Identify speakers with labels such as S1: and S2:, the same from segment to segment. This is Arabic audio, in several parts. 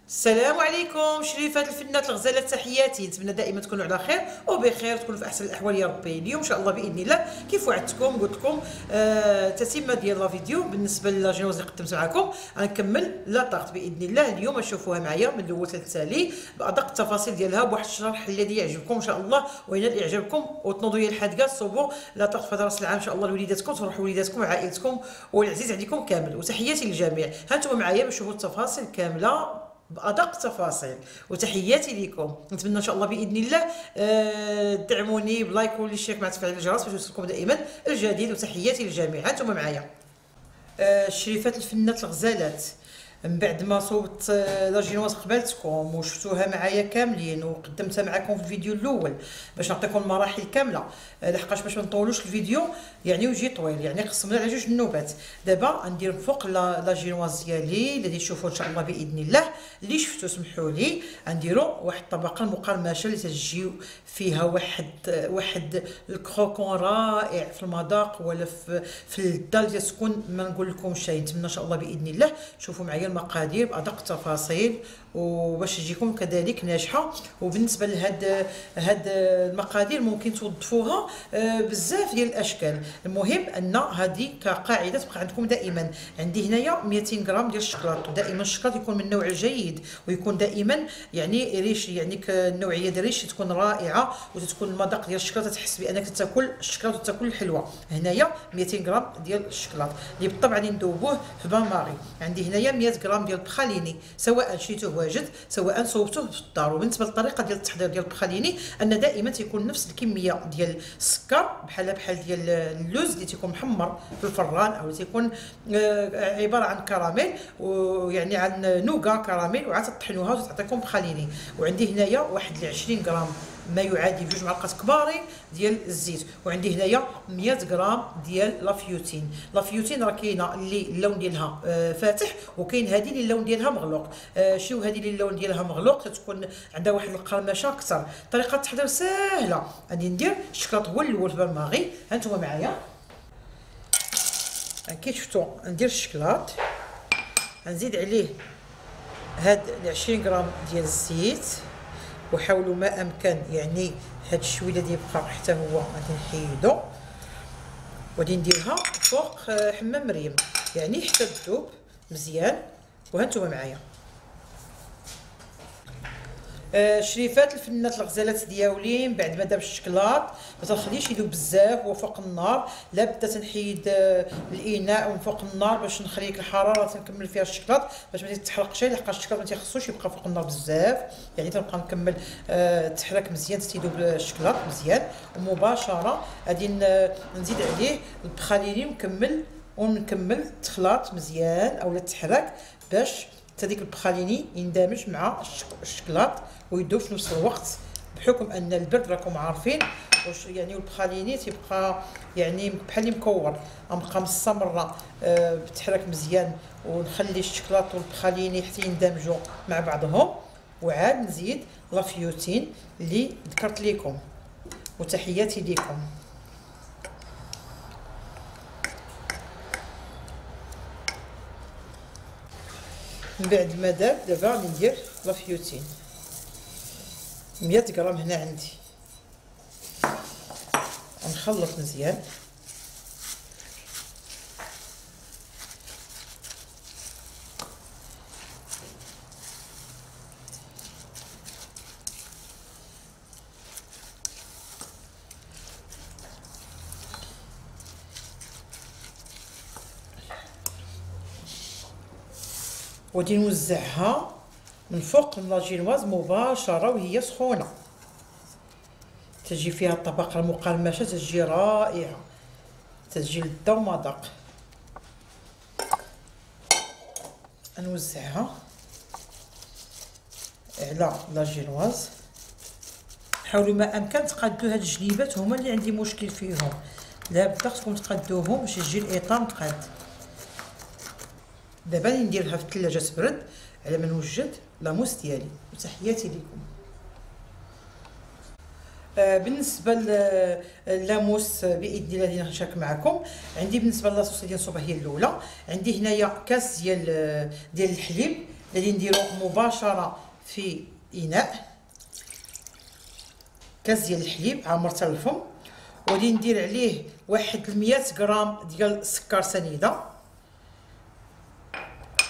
S1: السلام عليكم شريفات الفنات الغزالات، تحياتي. نتمنى دائما تكونوا على خير وبخير، تكونوا في احسن الاحوال يا ربي. اليوم ان شاء الله باذن الله كيف وعدتكم قلت لكم تتمه ديال لا فيديو بالنسبه للاجينوز اللي قدمت معكم. غنكمل لا طاقت باذن الله اليوم، تشوفوها معايا من الاول للتالي بادق التفاصيل ديالها بواحد الشرح الذي يعجبكم ان شاء الله، وينال اعجابكم وتنوضوا يا الحدقه صوبوا لا طاقت في راس العام ان شاء الله لوليداتكم، تفرحوا وليداتكم وعائلتكم والعزيز عليكم كامل. وتحياتي للجميع. ها انتم معايا باش تشوفوا التفاصيل كامله بأدق التفاصيل، وتحياتي لكم. نتمنى ان شاء الله باذن الله تدعموني بلايك والاشتراك مع تفعيل الجرس باش يوصلكم دائما الجديد. وتحياتي للجميع. انتم معايا الشريفات الفنات الغزالات. من بعد ما صوبت لاجينواز قبلتكم وشفتوها معايا كاملين وقدمتها معكم في الفيديو الاول باش نعطيكم المراحل كامله، لحقاش باش ما نطولوش الفيديو يعني ويجي طويل، يعني قسمنا على جوج النوبات. دابا غندير فوق لاجينواز ديالي اللي تشوفوا ان شاء الله باذن الله، اللي شفتوا سمحوا لي غنديروا واحد الطبقه المقرمشه اللي تجيو فيها واحد الكروكون رائع في المذاق ولا في الدال تكون ما نقول لكم شيء. نتمنى ان شاء الله باذن الله تشوفوا معايا المقادير بادق التفاصيل وباش تجيكم كذلك ناجحه. وبالنسبه هاد المقادير ممكن توظفوها بزاف ديال الاشكال. المهم ان هذه كقاعده تبقى عندكم دائما. عندي هنايا 200 غرام ديال الشكلاط، ودائما الشكلاط يكون من النوع الجيد ويكون دائما يعني ريش، يعني النوعيه ديال الريش تكون رائعه وتكون المذاق ديال الشكلاط تحس بانك تاكل الشكلاط وتاكل الحلوه. هنايا 200 غرام ديال الشكلاط اللي بالطبع ندوبوه في بان ماري. عندي هنايا 100 غرام ديال البخاليني، سواء شريتوه واجد سواء صوبتوه في الدار. وبالنسبه للطريقه ديال التحضير ديال البخاليني ان دائما تيكون نفس الكميه ديال السكر بحال ديال اللوز اللي تيكون محمر في الفران، او تيكون عباره عن كراميل ويعني عن نوغا كراميل، وعاد تطحنوها وتعطيكم بخاليني. وعندي هنايا واحد 20 غرام ما يعادل 2 معلقات كبارين ديال الزيت. وعندي هنايا 100 غرام ديال لافيوتين. لافيوتين راه كاينه اللي اللون ديالها فاتح، وكاين هذه اللي اللون ديالها مغلوق. شوف هذه اللي اللون ديالها مغلوق تتكون عندها واحد القرمشه اكثر. طريقه التحضير سهله. غادي ندير الشكلاط هو الاول في بالماغي. ها انتم معايا كي شفتوا ندير الشكلاط، غنزيد عليه هاد 20 غرام ديال الزيت، وحاولوا ما امكن يعني هاد الشويله اللي بقى حتى هو غادي نحيدو وغادي نديرها فوق حمام مريم يعني حتى تذوب مزيان. وهانتوما معايا شريفات الفنات الغزالات ديالي. بعد ما داب الشكلاط ما تنخليش يذوب بزاف هو فوق النار، لا بدا تنحيد الاناء من فوق النار باش نخلي لك الحراره تنكمل فيها الشكلاط باش ما تتحرقش، لحقاش الشكلاط ما تيخصوش يبقى فوق النار بزاف. يعني تنبقى نكمل تحرك مزيان تيذوب الشكلاط مزيان. ومباشره غادي نزيد عليه البخاليني ونكمل التخلاط مزيان اولا تحرك باش حتى ديك البخاليني يندمج مع الشكلاط ويذوب في نفس الوقت، بحكم ان البرد راكم عارفين واش يعني البخاليني تيبقى يعني بحال مكور. غنبقى مستمره بتحرك مزيان ونخلي الشكلاط والبخاليني حتى يندمجوا مع بعضهم. وعاد نزيد لافيوتين اللي ذكرت لكم. وتحياتي لكم. من بعد ما داب دابا غادي ندير لافيوتين 100 غرام هنا عندي. نخلط مزيان وغادي نوزعها من فوق لاجينواز مباشره وهي سخونه، تجي فيها الطبقه المقرمشه تجي رائعه، تجي لذة ومذاق. نوزعها على لاجينواز. حاولوا ما امكن تقادوا هاد الجليبات، هما اللي عندي مشكل فيهم، لا بد خصكم تقادوهم باش يجي الاطار مقاد. دابا نديرها في الثلاجه تبرد على ما نوجد لاموس ديالي. وتحياتي لكم. بالنسبه للاموس باذن الله اللي نشارك معكم، عندي بالنسبه لاصوص ديال الصباح هي الاولى. عندي هنايا كاس ديال الحليب غادي نديرو مباشره في اناء كاس ديال الحليب عامر حتى الفم، وغادي ندير عليه واحد 100 غرام ديال السكر سنيده،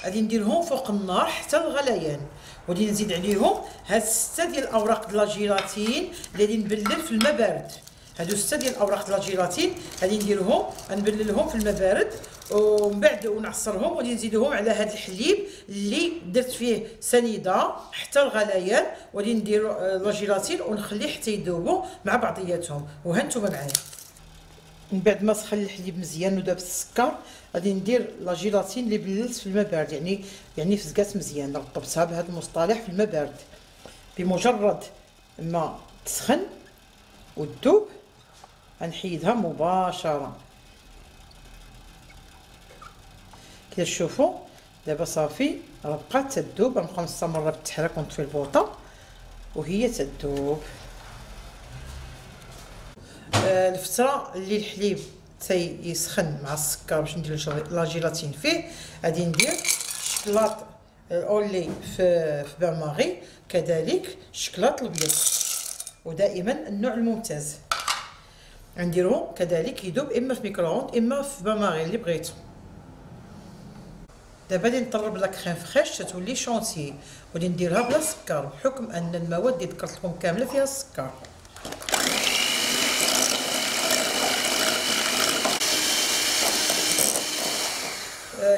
S1: غادي نديرهم فوق النار حتى الغليان، وغادي نزيد عليهم هاد 6 ديال الاوراق ديال الجيلاتين اللي غادي نبلل في الماء بارد. هادو 6 ديال الاوراق ديال الجيلاتين غادي نديرهم نبللهم في الماء بارد، ومن بعد ونعصرهم وغادي نزيدهم على هاد الحليب اللي درت فيه سنيده حتى الغليان، وغادي نديرو لا جيلاتين ونخليه حتى يذوبوا مع بعضياتهم. وها نتوما معايا من بعد ما سخن الحليب مزيان وداب السكر غادي ندير لا جيلاتين اللي بللت في الماء بارد، يعني فزقات مزيان، رطبتها بهذا المصطلح في الماء بارد. بمجرد ما تسخن وتذوب غنحيدها مباشره. كي تشوفوا دابا صافي راه بقات تذوب، غنبقى مستمره بالتحريك ونطفي البوطه وهي تذوب. الفتره اللي الحليب تيسخن مع السكر باش ندير لا جيلاتين فيه، غادي ندير شكلاط اولي في بان ماغي، كذلك الشكلاط الابيض، ودائما النوع الممتاز غنديروه كذلك يذوب اما في ميكرووند اما في بان ماغي اللي بغيتو. دابا غادي نطرب لا كريم فريش تتولي شونتيي، وغادي نديرها بلا سكر بحكم ان المواد اللي ذكرت لكم كامله فيها السكر.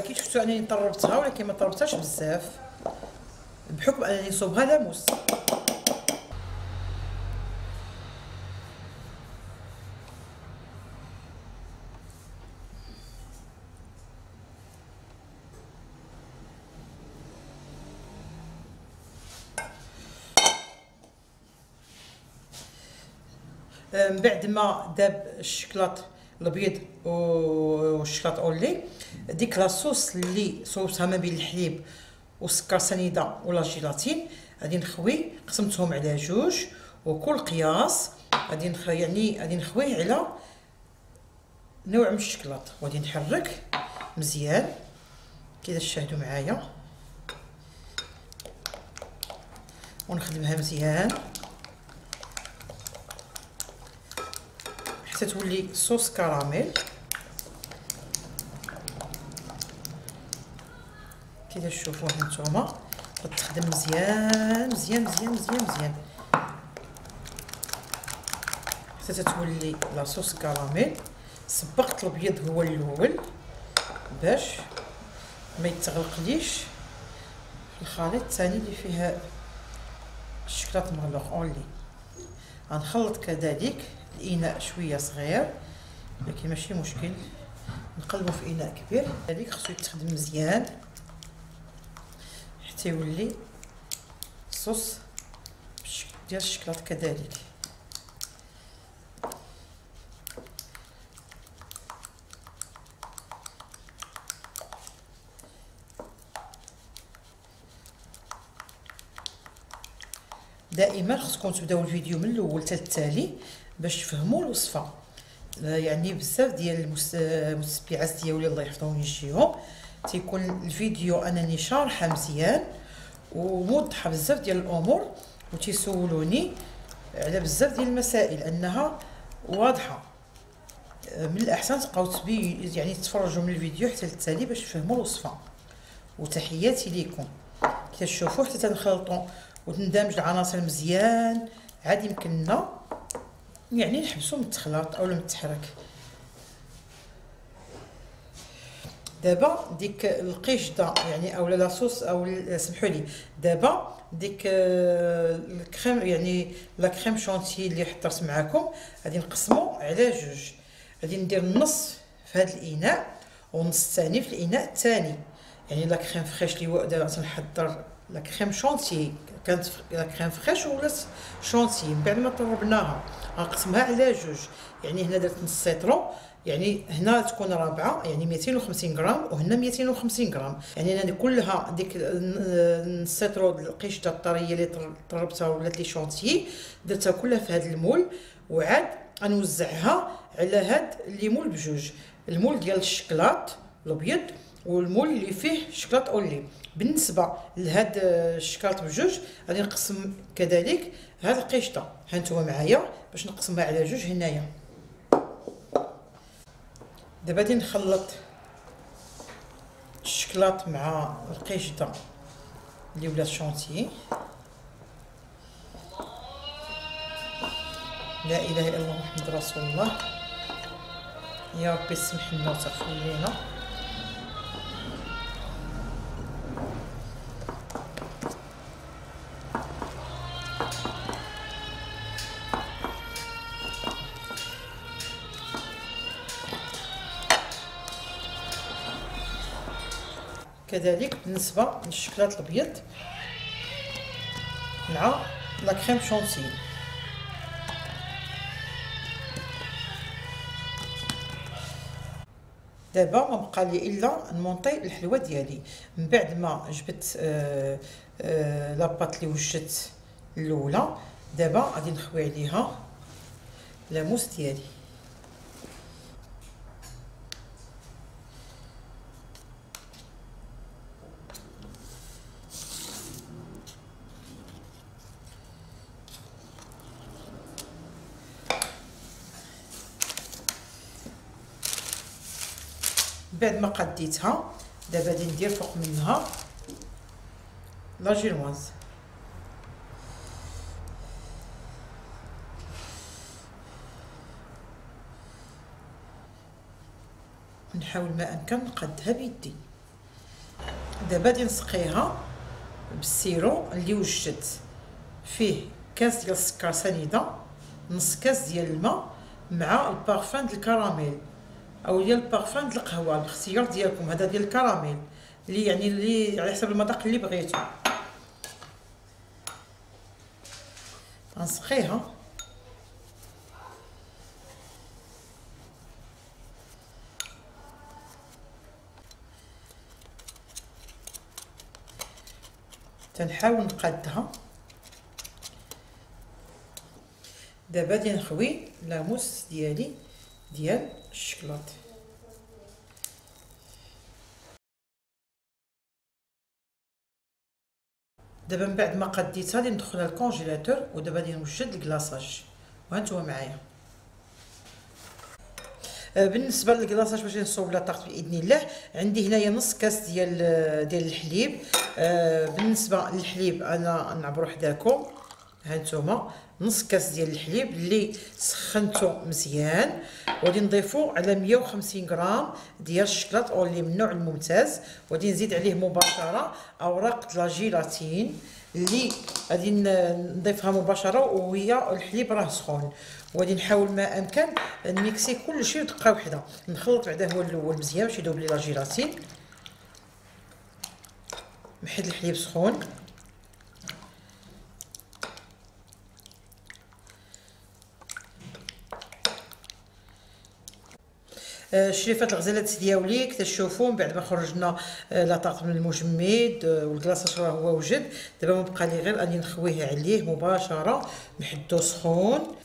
S1: كي شفتوا انني طربتها، ولكن ما طربتهاش بزاف بحكم انني نصوبها لاموس. من بعد ما داب الشكلاط الابيض والشكلاط اولي، ديك لاصوص اللي صوبتها ما بين الحليب والسكر سنيده ولا جيلاتين غادي نخوي، قسمتهم على جوج وكل قياس غادي غادي نخويه على نوع من الشكلاط، وغادي نحرك مزيان كذا تشاهدوا معايا ونخدمها مزيان حتى تولي صوص كراميل. كذا تشوفوه نتوما غتخدم مزيان مزيان مزيان مزيان مزيان حتى تتولي لاصوص كراميل. صبغت الابيض هو الاول باش ما يتغلقليش في الخليط الثاني اللي فيها الشكلاط مغلوق اونلي. غنخلط كذلك الاناء شويه صغير ولكن ماشي مشكل، نقلبو في اناء كبير. كذلك خصو يتخدم مزيان حتى يولي صوص ديال الشكلاط كذلك. دائما خصكم تبداو الفيديو من الاول حتى التالي باش تفهموا الوصفه. يعني بزاف ديال المتتبعات ديالي الله يحفظهم ويجزيهم تيكون الفيديو انني شارحه مزيان وموضحه بزاف ديال الامور، وتيسولوني على بزاف ديال المسائل انها واضحه. من الاحسن تبقاو يعني تفرجوا من الفيديو حتى التالي باش تفهموا الوصفه. وتحياتي ليكم. كتشوفوا حتى تنخلطوا وتندمج العناصر مزيان، عاد يمكننا يعني نحبسو من التخلاط او من التحرك. دابا ديك القشده يعني او لاصوص او سمحوا لي، دابا ديك الكريم يعني لا كريم شونتي اللي حضرت معكم غادي نقسمو على جوج. غادي ندير النص في هذا الاناء والنص الثاني في الاناء الثاني. يعني لا كريم فريش اللي دابا تنحضر لا كريم شونتي كانت لا كريم فريش ولات شونتي، من بعد ما طربناها غنقسمها على جوج. يعني هنا درت نص سيترون، يعني هنا تكون رابعه يعني 250 غرام وهنا 250 غرام. يعني انا كلها ديك نص سيترون القشده الطريه اللي طربتها ولات لي شونتي درتها كلها في هذا المول، وعاد غنوزعها على هذا اللي مول بجوج، المول ديال الشكلاط الابيض والمول اللي فيه شكلاط اولي. بالنسبه لهاد الشكلاط بجوج غادي نقسم كذلك هاد القشطه، ها نتوما معايا باش نقسمها على جوج هنايا. دابا غادي نخلط الشكلاط مع القشطه اللي ولات شونتي. لا اله الا الله محمد رسول الله. يا ربي سمح لنا وتغفر لنا. كذلك بالنسبه للشكلاط الابيض مع لا كريم شونتي. دابا ما بقى لي الا نمونطي الحلوه ديالي. من بعد ما جبت لاباط اللي وجدت الاولى، دابا غادي نخوي عليها لاموس ديالي. بعد ما قديتها دابا غادي ندير فوق منها لا جينواز. نحاول ما امكن نقدها بيدي. دابا غادي نسقيها بالسيرو اللي وجدت فيه كاس ديال السكر سنيده، نص كاس ديال الماء، مع البارفان ديال الكراميل او ديال البارفان ديال القهوه باختيار ديالكم. هذا ديال الكراميل اللي على حسب المذاق اللي بغيتو. غنسقيها تنحاول نقادها. دابا غادي نخوي لاموس ديالي ديال الشكلاط. دابا من بعد ما قديتها غادي ندخلها للكونجيلاتور، ودابا غادي نوجد الكلاصاج وهانتوما معايا. بالنسبه للكلاصاج باش نصوب لا طاقت باذن الله، عندي هنايا نص كاس ديال الحليب. بالنسبه للحليب انا نعبرو حداكم، هانتوما نص كاس ديال الحليب اللي سخنته مزيان، وغادي نضيفو على 150 غرام ديال الشكلاط اولي من النوع الممتاز، وغادي نزيد عليه مباشره اوراق لا جيلاتين اللي غادي نضيفها مباشره وهي الحليب راه سخون. وغادي نحاول ما امكن نميكسي كلشي دقه وحده. نخلط بعدا هو الاول مزيان باش يذوب لي لا جيلاتين، محيد الحليب سخون. شريفات الغزالات ديالي كتشوفوا من بعد ما خرجنا لا طاقت من المجمد والكلاصاج راه هو وجد. دابا ما بقى لي غير غادي نخويه عليه مباشره محدو سخون.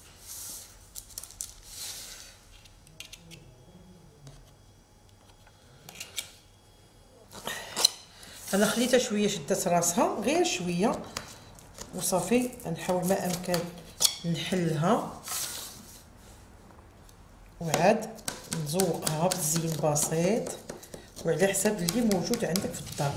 S1: انا خليتها شويه شدات راسها غير شويه وصافي. نحاول ما امكن نحلها وعاد نزوقها بزين بسيط وعلى حساب اللي موجود عندك في الدار.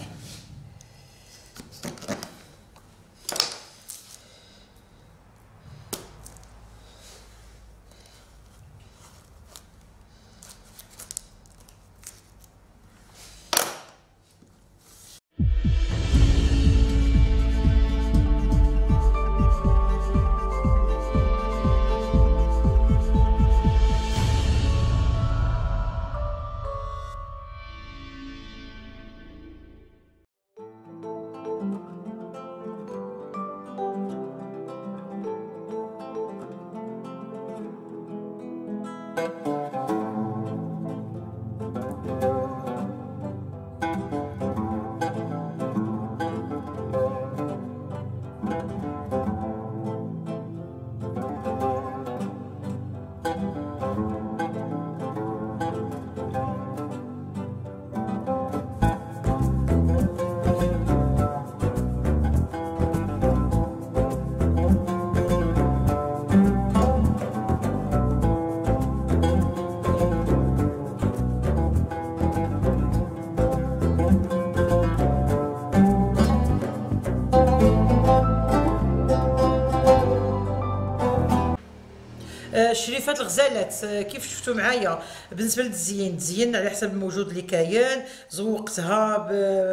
S1: الشريفات الغزالات كيف شفتوا معايا بالنسبه للتزيين، تزين على حسب الموجود اللي كاين. زوقتها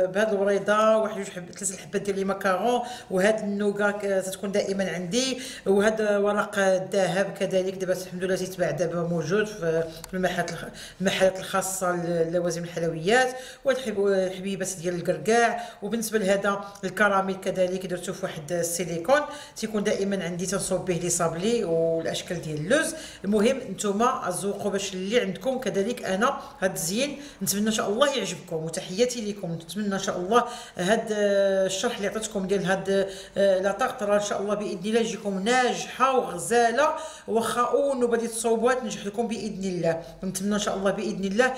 S1: بهاد الوريضه، واحد جوج ثلاثه الحبات ديال لي ماكارون، وهاد النوغا تتكون دائما عندي، وهاد ورق الذهب كذلك دابا الحمد لله تيتباع دابا موجود في المحلات الخاصه للوازم الحلويات. وهاد الحبيبات ديال الكركاع. وبالنسبه لهذا الكراميل كذلك درتو في واحد السيليكون، تيكون دائما عندي تنصوب به لي صابلي والاشكال ديال اللوز. المهم نتوما ذوقوا باش اللي عندكم كذلك. انا هاد الزين نتمنى ان شاء الله يعجبكم، وتحياتي لكم. نتمنى ان شاء الله هاد الشرح اللي عطيتكم ديال هاد لا طاقطره ان شاء الله باذن الله يجيكم ناجحه وغزاله، واخا النوبه ديال الصوبات تنجح لكم باذن الله. نتمنى ان شاء الله باذن الله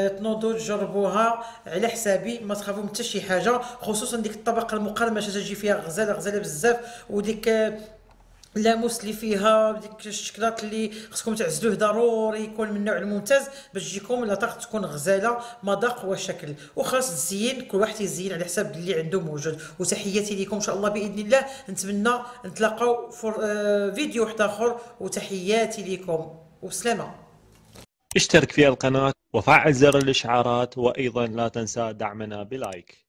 S1: تنوضوا تجربوها على حسابي، ما تخافوا من حتى شي حاجه، خصوصا ديك الطبقه المقرمشه تجي فيها غزاله بزاف، وديك اللاموس اللي فيها ديك الشكلاط اللي خصكم تعزلوه ضروري يكون من النوع الممتاز باش تجيكم لا طاق تكون غزاله مذاق وشكل. وخاص تزين كل واحد يزين على حساب اللي عنده موجود. وتحياتي لكم ان شاء الله باذن الله. نتمنى نتلاقاو في فيديو واحد اخر، وتحياتي لكم وسلامه.
S2: اشترك في القناة وفعل زر الإشعارات، وأيضا لا تنسى دعمنا بلايك.